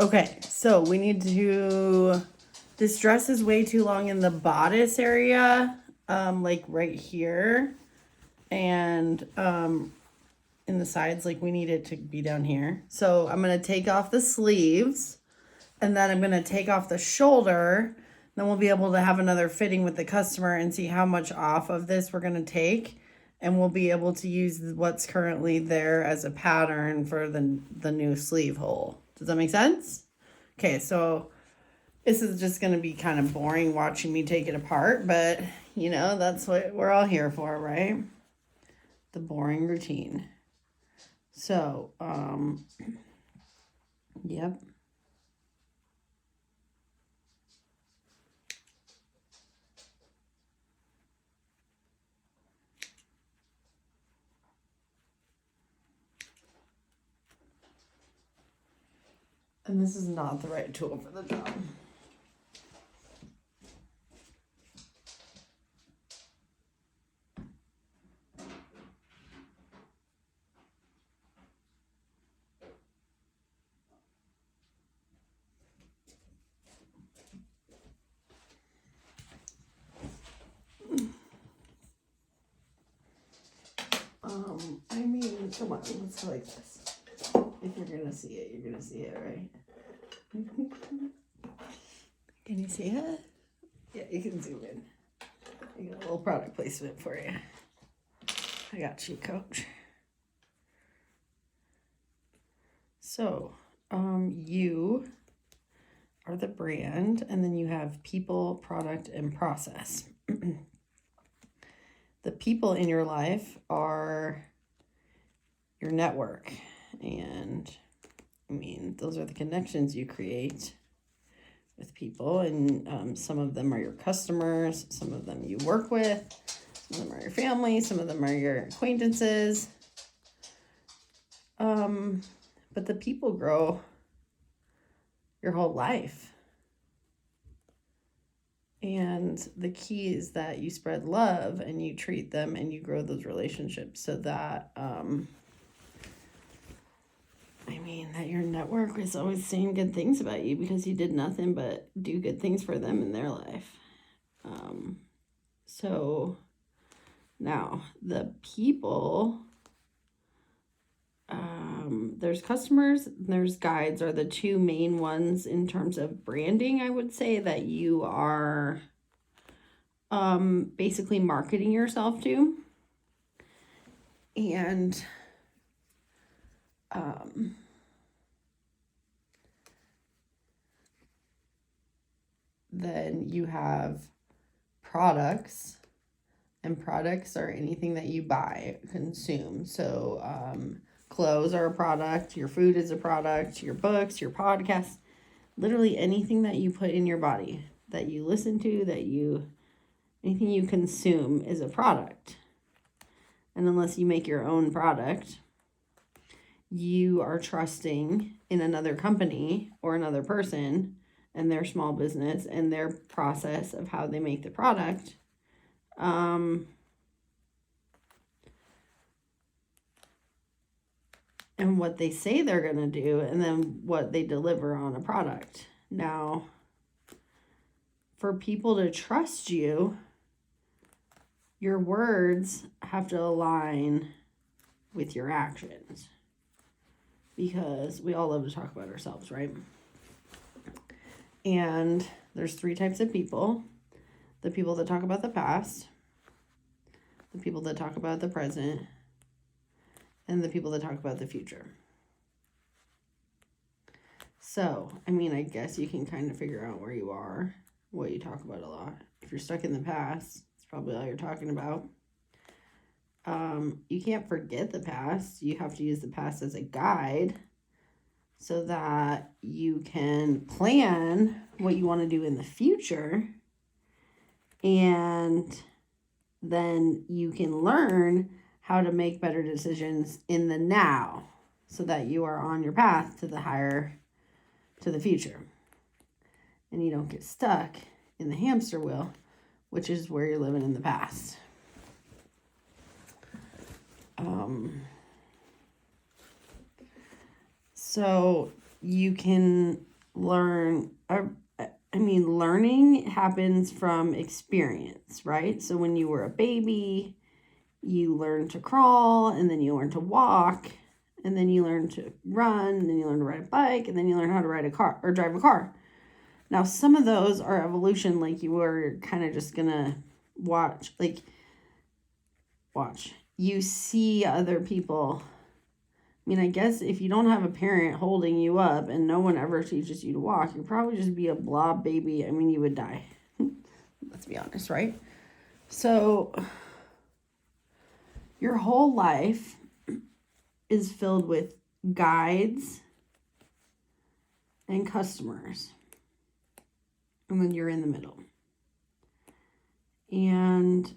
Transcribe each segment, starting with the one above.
Okay, so we need to, this dress is way too long in the bodice area, like right here. And in the sides, like we need it to be down here. So I'm going to take off the sleeves, and then I'm going to take off the shoulder. Then we'll be able to have another fitting with the customer and see how much off of this we're going to take. And we'll be able to use what's currently there as a pattern for the new sleeve hole. Does that make sense? Okay, so this is just going to be kind of boring watching me take it apart, but you know, that's what we're all here for, right? The boring routine. So, yep. And this is not the right tool for the job. I mean, come on, let's go like this. If you're gonna see it, you're gonna see it, right? Can you see it? Yeah, you can zoom in. I got a little product placement for you. I got you, coach. So, you are the brand, and then you have people, product, and process. The people in your life are your network, and I mean, those are the connections you create with people, and some of them are your customers, some of them you work with, some of them are your family, some of them are your acquaintances. But the people grow your whole life. And the key is that you spread love and you treat them and you grow those relationships so that, that your network is always saying good things about you because you did nothing but do good things for them in their life. So now the people, there's customers, there's guides are the two main ones in terms of branding. I would say that you are basically marketing yourself to. And then you have products, and products are anything that you buy, consume. So clothes are a product, your food is a product, your books, your podcasts, literally anything that you put in your body, that you listen to, anything you consume is a product. And unless you make your own product, you are trusting in another company or another person and their small business and their process of how they make the product. And what they say they're going to do, and then what they deliver on a product. Now, for people to trust you, your words have to align with your actions. Because we all love to talk about ourselves, right? And there's 3 types of people. The people that talk about the past, the people that talk about the present, and the people that talk about the future. So, I guess you can kind of figure out where you are, what you talk about a lot. If you're stuck in the past, it's probably all you're talking about. You can't forget the past. You have to use the past as a guide so that you can plan what you want to do in the future, and then you can learn how to make better decisions in the now so that you are on your path to the future. And you don't get stuck in the hamster wheel, which is where you're living in the past. So you can learning happens from experience, right? So when you were a baby, you learn to crawl, and then you learn to walk, and then you learn to run, and then you learn to ride a bike, and then you learn how to ride a car or drive a car. Now, some of those are evolution, like you were kind of just gonna watch. You see other people. I mean, I guess if you don't have a parent holding you up and no one ever teaches you to walk, you'd probably just be a blob baby. I mean, you would die. Let's be honest, right? So your whole life is filled with guides and customers. And then you're in the middle. And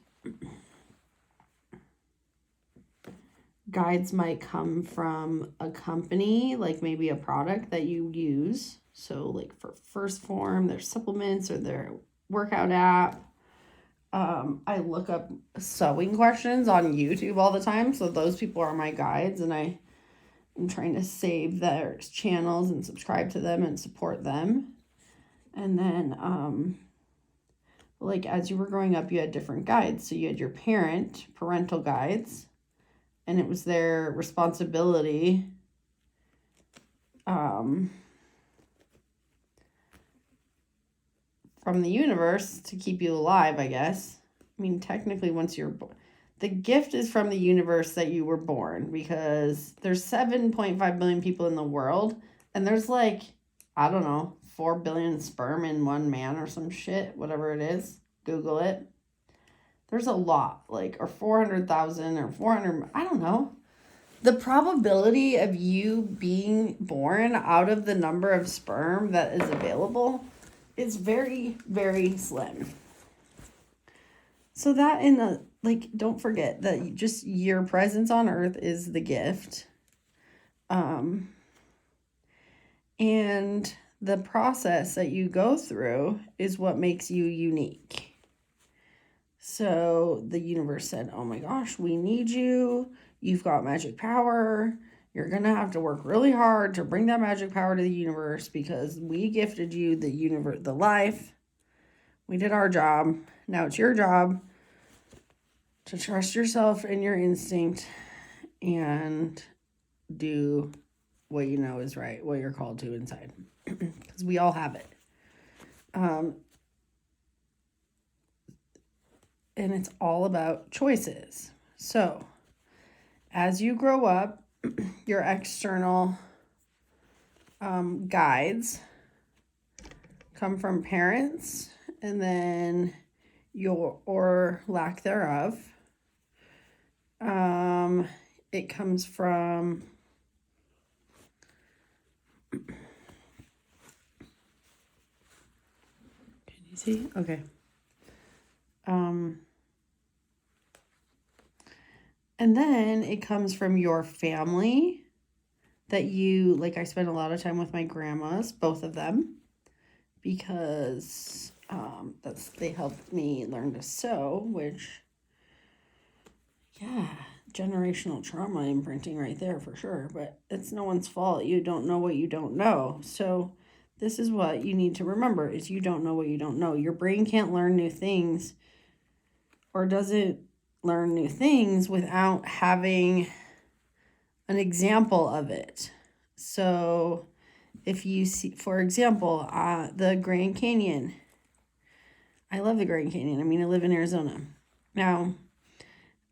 guides might come from a company, like maybe a product that you use. So like for First Form, their supplements or their workout app. I look up sewing questions on YouTube all the time. So those people are my guides, and I'm trying to save their channels and subscribe to them and support them. And then, like as you were growing up, you had different guides. So you had your parental guides, and it was their responsibility from the universe to keep you alive, I guess. I mean, technically, once you're born, the gift is from the universe that you were born, because there's 7.5 billion people in the world, and there's like, I don't know, 4 billion sperm in one man or some shit, whatever it is. Google it. There's a lot, like, or 400,000 or 400, I don't know. The probability of you being born out of the number of sperm that is available is very, very slim. So that don't forget that just your presence on earth is the gift. And the process that you go through is what makes you unique. So the universe said, oh my gosh, we need you. You've got magic power. You're going to have to work really hard to bring that magic power to the universe, because we gifted you the life. We did our job. Now it's your job to trust yourself and your instinct and do what you know is right, what you're called to inside. Because we all have it. And it's all about choices. So as you grow up, your external guides come from parents, and then your, or lack thereof. It comes from can you see? Okay. And then it comes from your family that you, like, I spent a lot of time with my grandmas, both of them, because they helped me learn to sew, which, yeah, generational trauma imprinting right there for sure, but it's no one's fault. You don't know what you don't know. So this is what you need to remember, is you don't know what you don't know. Your brain can't learn new things, or doesn't learn new things without having an example of it. So if you see, for example, the Grand Canyon. I love the Grand Canyon. I mean, I live in Arizona. Now,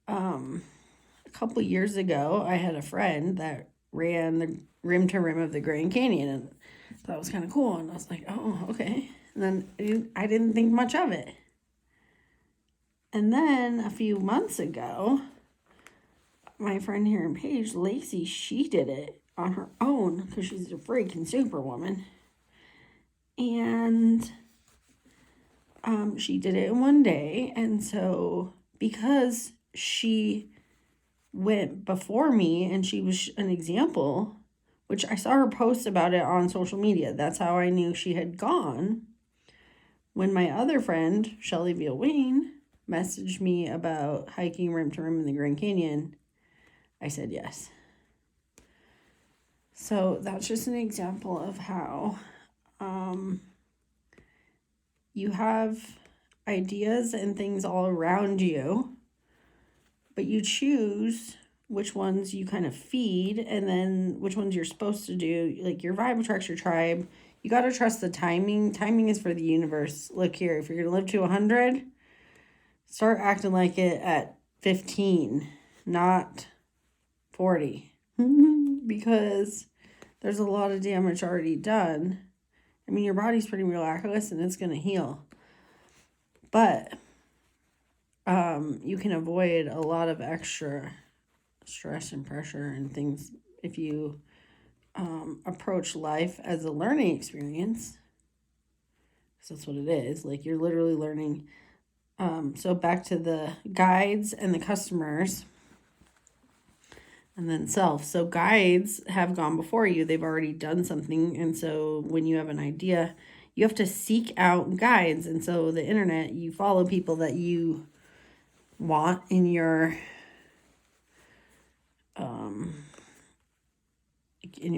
a couple years ago, I had a friend that ran the rim to rim of the Grand Canyon, and that was kind of cool. And I was like, oh, okay. And then I didn't think much of it. And then a few months ago, my friend here in Page, Lacey, she did it on her own because she's a freaking superwoman. And she did it in one day. And so because she went before me and she was an example, which I saw her post about it on social media. That's how I knew she had gone. When my other friend, Shelly Veal Wayne, messaged me about hiking rim to rim in the Grand Canyon, I said yes. So that's just an example of how You have ideas and things all around you, but you choose which ones you kind of feed and then which ones you're supposed to do. Like your vibe attracts your tribe. You got to trust the timing. Timing is for the universe. Look here, if you're going to live to 100, start acting like it at 15, not 40. Because there's a lot of damage already done. I mean, your body's pretty miraculous and it's going to heal. But you can avoid a lot of extra stress and pressure and things if you approach life as a learning experience. So that's what it is. Like you're literally learning. So back to the guides and the customers and then self. So guides have gone before you. They've already done something. And so when you have an idea, you have to seek out guides. And so the internet, you follow people that you want in your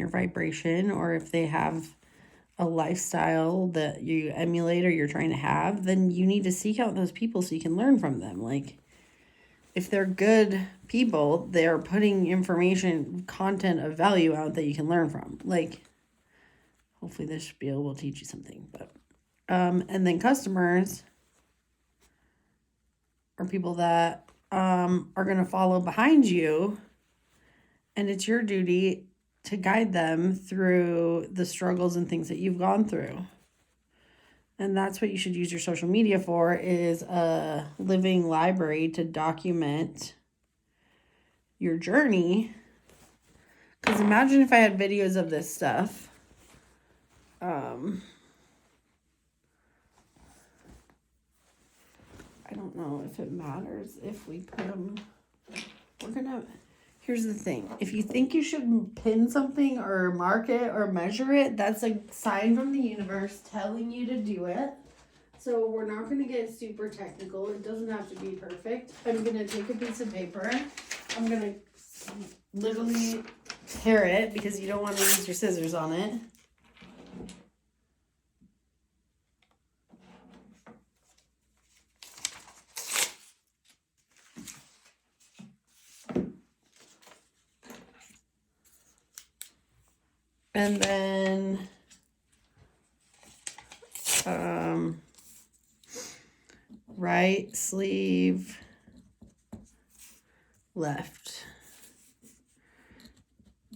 vibration, or if they have a lifestyle that you emulate or you're trying to have, then you need to seek out those people so you can learn from them. Like if they're good people, they're putting information, content of value out that you can learn from. Like hopefully this spiel will teach you something. But and then customers are people that are going to follow behind you, and it's your duty to guide them through the struggles and things that you've gone through. And that's what you should use your social media for, is a living library to document your journey. Because imagine if I had videos of this stuff. I don't know if it matters if we put them. Here's the thing. If you think you should pin something or mark it or measure it, that's a sign from the universe telling you to do it. So we're not going to get super technical. It doesn't have to be perfect. I'm going to take a piece of paper. I'm going to literally tear it because you don't want to use your scissors on it. And then right sleeve left.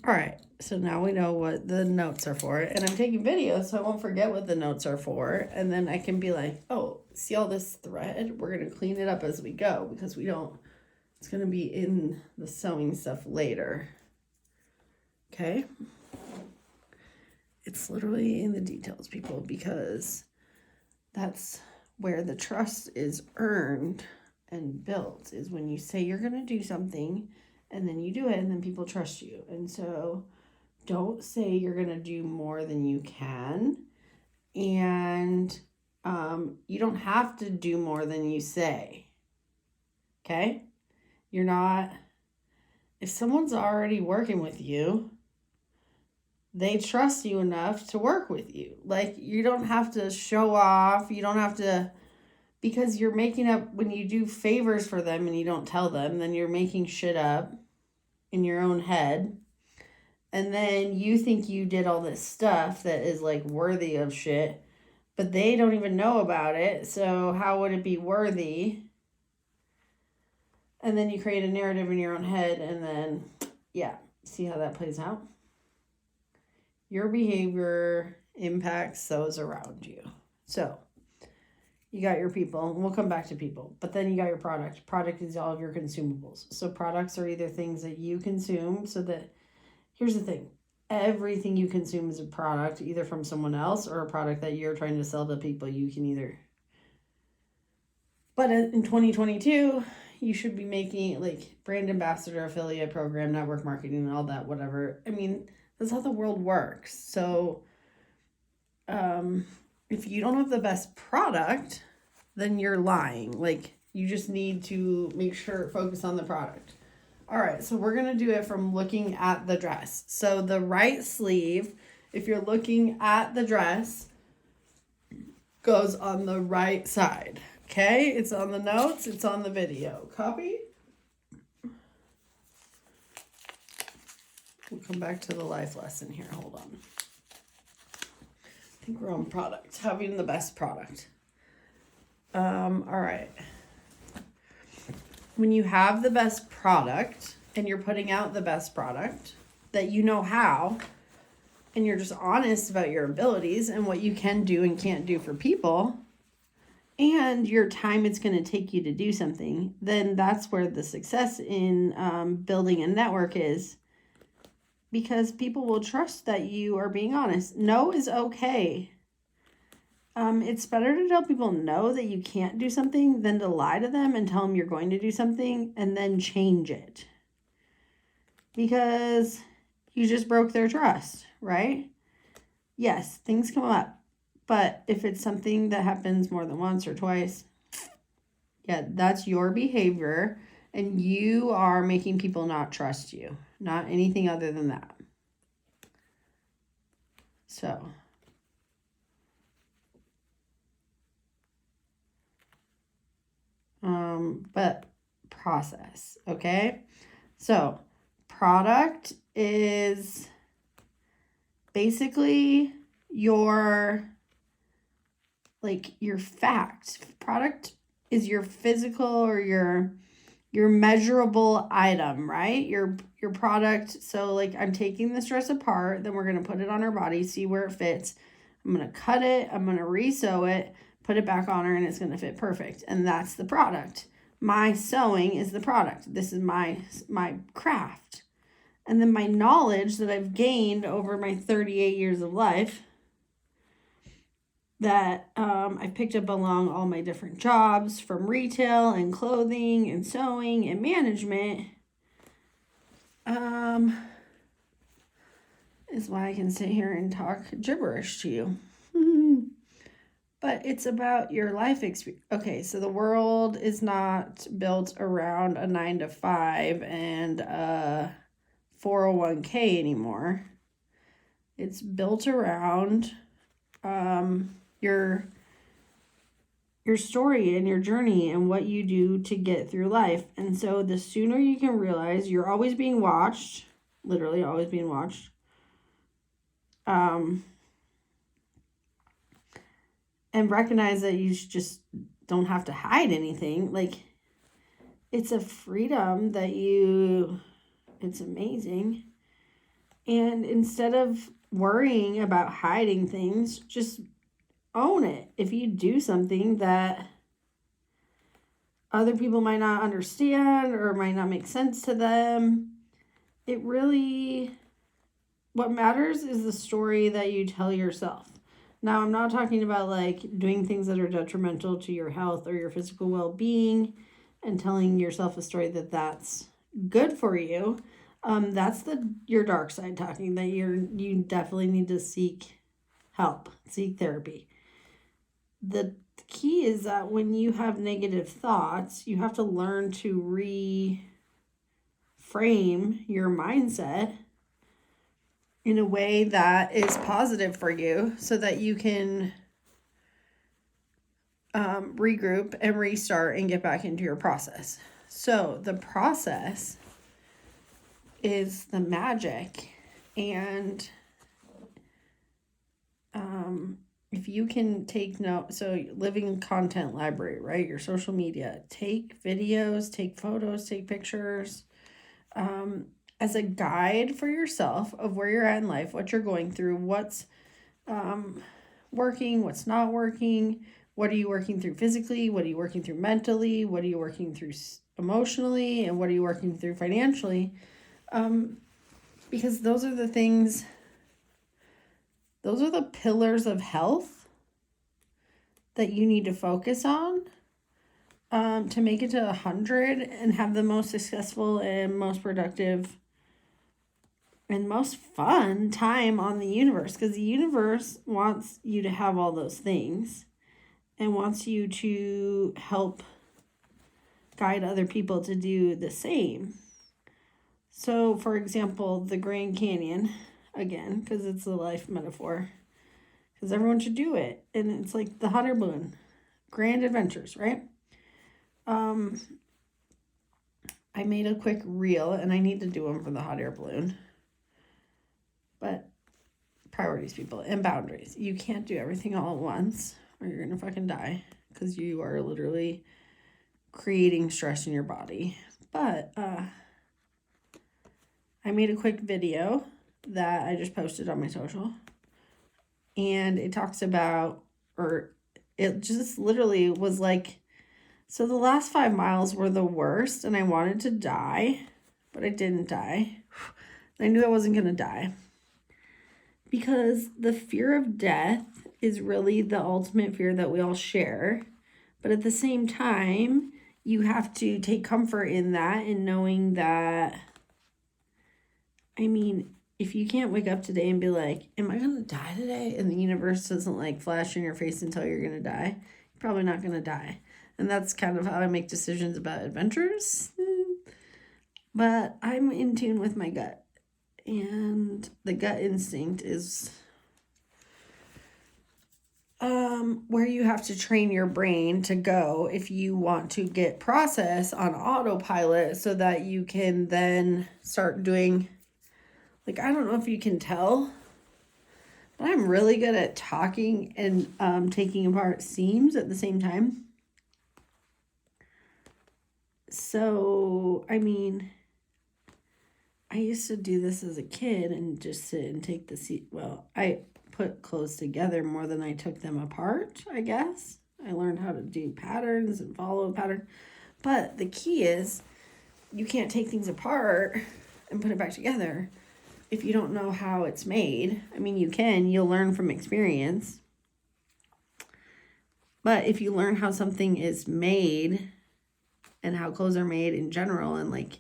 All right, so now we know what the notes are for. And I'm taking videos so I won't forget what the notes are for. And then I can be like, oh, see all this thread? We're going to clean it up as we go because we don't, it's going to be in the sewing stuff later. Okay? It's literally in the details, people, because that's where the trust is earned and built, is when you say you're going to do something and then you do it and then people trust you. And so don't say you're going to do more than you can. And you don't have to do more than you say. Okay? You're not, if someone's already working with you, they trust you enough to work with you. Like, you don't have to show off. You don't have to, because you're making up, when you do favors for them and you don't tell them, then you're making shit up in your own head. And then you think you did all this stuff that is like worthy of shit, but they don't even know about it. So how would it be worthy? And then you create a narrative in your own head, and then, yeah, see how that plays out? Your behavior impacts those around you. So you got your people, and we'll come back to people, but then you got your product. Product is all of your consumables. So products are either things that you consume, so that, here's the thing, everything you consume is a product, either from someone else or a product that you're trying to sell to people. You can either, but in 2022, you should be making like brand ambassador, affiliate program, network marketing, and all that, whatever. I mean, that's how the world works. So if you don't have the best product, then you're lying. Like, you just need to make sure, focus on the product. All right, so we're going to do it from looking at the dress. So the right sleeve, if you're looking at the dress, goes on the right side. Okay, it's on the notes, it's on the video. Copy? We'll come back to the life lesson here. Hold on. I think we're on product, having the best product. All right. When you have the best product and you're putting out the best product that you know how, and you're just honest about your abilities and what you can do and can't do for people, and your time it's going to take you to do something, then that's where the success in building a network is. Because people will trust that you are being honest. No is okay. It's better to tell people no that you can't do something than to lie to them and tell them you're going to do something and then change it. Because you just broke their trust, right? Yes, things come up. But if it's something that happens more than once or twice, yeah, that's your behavior. And you are making people not trust you. Not anything other than that. So. But process, okay? So, product is basically your fact. Product is your physical or your measurable item, right? Your product. So like I'm taking this dress apart, then we're going to put it on her body, see where it fits. I'm going to cut it, I'm going to re-sew it, put it back on her, and it's going to fit perfect. And that's the product. My sewing is the product. This is my craft. And then my knowledge that I've gained over my 38 years of life that I've picked up along all my different jobs, from retail and clothing and sewing and management, is why I can sit here and talk gibberish to you. But it's about your life experience. Okay, so the world is not built around a 9-to-5 and a 401k anymore. It's built around your story and your journey and what you do to get through life. And so the sooner you can realize you're always being watched, literally always being watched, and recognize that you just don't have to hide anything. Like, it's a freedom that it's amazing. And instead of worrying about hiding things, just own it. If you do something that other people might not understand or might not make sense to them, what matters is the story that you tell yourself. Now, I'm not talking about like doing things that are detrimental to your health or your physical well-being and telling yourself a story that's good for you. That's your dark side talking, that you definitely need to seek help, seek therapy. The key is that when you have negative thoughts, you have to learn to reframe your mindset in a way that is positive for you so that you can regroup and restart and get back into your process. So the process is the magic. And if you can take note, so living content library, right? Your social media, take videos, take photos, take pictures, as a guide for yourself of where you're at in life, what you're going through, what's working, what's not working, what are you working through physically, what are you working through mentally, what are you working through emotionally, and what are you working through financially, because those are the things, those are the pillars of health that you need to focus on to make it to 100 and have the most successful and most productive and most fun time on the universe, because the universe wants you to have all those things and wants you to help guide other people to do the same. So, for example, the Grand Canyon, again, because it's a life metaphor, because everyone should do it. And it's like the hot air balloon, grand adventures, right? I made a quick reel, and I need to do them for the hot air balloon. But priorities, people, and boundaries. You can't do everything all at once, or you're gonna fucking die, because you are literally creating stress in your body. But I made a quick video that I just posted on my social, and it talks about, or it just literally was like, so the last 5 miles were the worst, and I wanted to die, but I didn't die. I knew I wasn't going to die, because the fear of death is really the ultimate fear that we all share. But at the same time, you have to take comfort in that and knowing that, I mean, if you can't wake up today and be like, am I going to die today? And the universe doesn't like flash in your face and tell you you're going to die, you're probably not going to die. And that's kind of how I make decisions about adventures. But I'm in tune with my gut. And the gut instinct is where you have to train your brain to go if you want to get process on autopilot so that you can then start doing, like, I don't know if you can tell, but I'm really good at talking and taking apart seams at the same time. So, I mean, I used to do this as a kid and just sit and take the seat. Well, I put clothes together more than I took them apart, I guess. I learned how to do patterns and follow a pattern. But the key is you can't take things apart and put it back together if you don't know how it's made. I mean, you can. You'll learn from experience. But if you learn how something is made and how clothes are made in general and like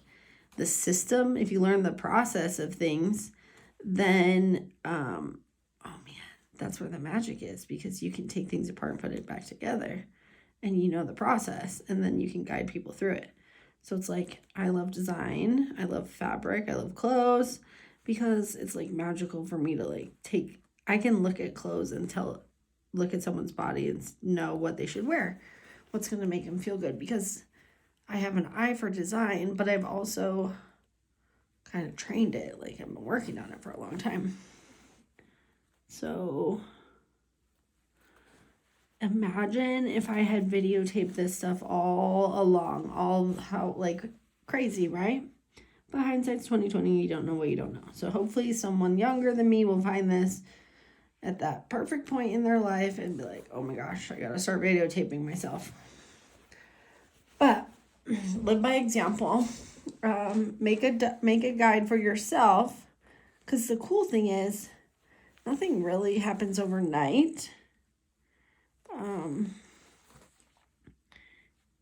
the system, if you learn the process of things, then, oh man, that's where the magic is, because you can take things apart and put it back together and you know the process, and then you can guide people through it. So it's like, I love design, I love fabric, I love clothes, because it's like magical for me to like I can look at clothes and look at someone's body and know what they should wear, what's going to make them feel good, because I have an eye for design, but I've also kind of trained it. Like, I've been working on it for a long time. So imagine if I had videotaped this stuff all along, all how, like, crazy, right? But hindsight's 20/20, you don't know what you don't know. So hopefully someone younger than me will find this at that perfect point in their life and be like, oh my gosh, I gotta start videotaping myself. But live by example. Make a guide for yourself, because the cool thing is nothing really happens overnight.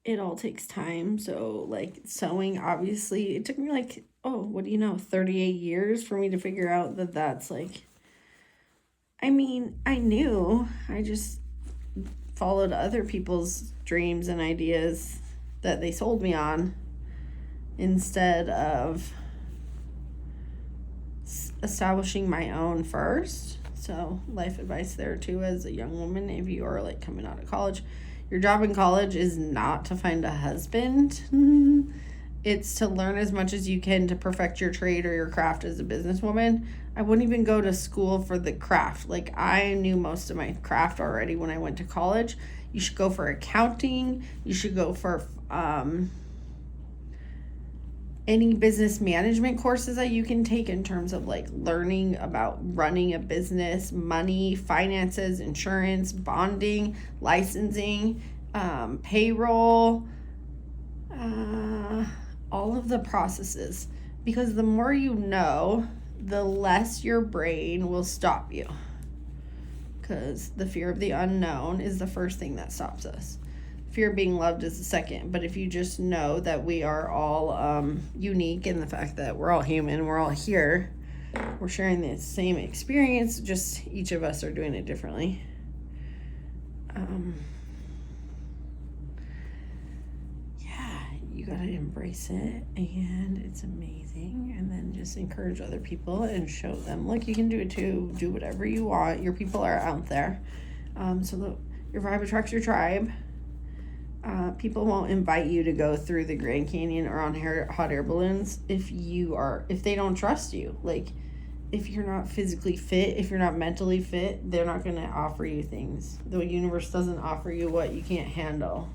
It all takes time. So like sewing, obviously it took me like, 38 years for me to figure out that that's like, I mean, I knew, I just followed other people's dreams and ideas that they sold me on instead of establishing my own first. So life advice there too, as a young woman, if you are like coming out of college, your job in college is not to find a husband. It's to learn as much as you can to perfect your trade or your craft as a businesswoman. I wouldn't even go to school for the craft. Like, I knew most of my craft already when I went to college. You should go for accounting. You should go for any business management courses that you can take in terms of like learning about running a business, money, finances, insurance, bonding, licensing, payroll, all of the processes. Because the more you know, the less your brain will stop you. Because the fear of the unknown is the first thing that stops us. Fear of being loved is the second. But if you just know that we are all unique in the fact that we're all human, we're all here, we're sharing the same experience, just each of us are doing it differently. you gotta embrace it, and it's amazing. And then just encourage other people and show them, look, you can do it too. Do whatever you want. Your people are out there. Your vibe attracts your tribe. People won't invite you to go through the Grand Canyon or on hot air balloons if they don't trust you. Like, if you're not physically fit, if you're not mentally fit, they're not going to offer you things. The universe doesn't offer you what you can't handle.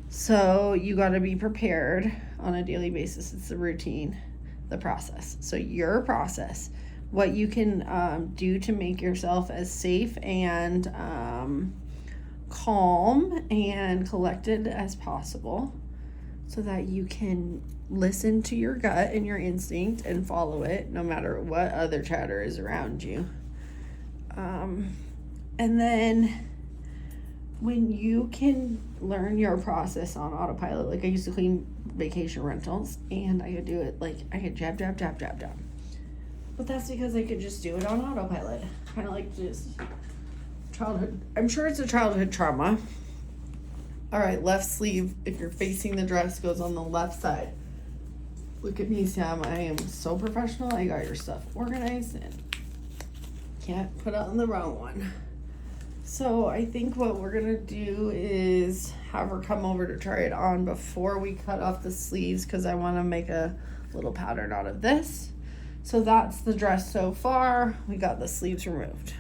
So you got to be prepared on a daily basis. It's the routine, the process. So your process, what you can do to make yourself as safe and calm and collected as possible, so that you can listen to your gut and your instinct and follow it no matter what other chatter is around you. And then when you can learn your process on autopilot, like I used to clean vacation rentals and I could do it, like I could jab. But that's because I could just do it on autopilot. Kind of like just childhood. I'm sure it's a childhood trauma. All right, left sleeve, if you're facing the dress, goes on the left side. Look at me, Sam. I am so professional. I got your stuff organized and can't put on the wrong one. So I think what we're going to do is have her come over to try it on before we cut off the sleeves, because I want to make a little pattern out of this. So that's the dress so far. We got the sleeves removed.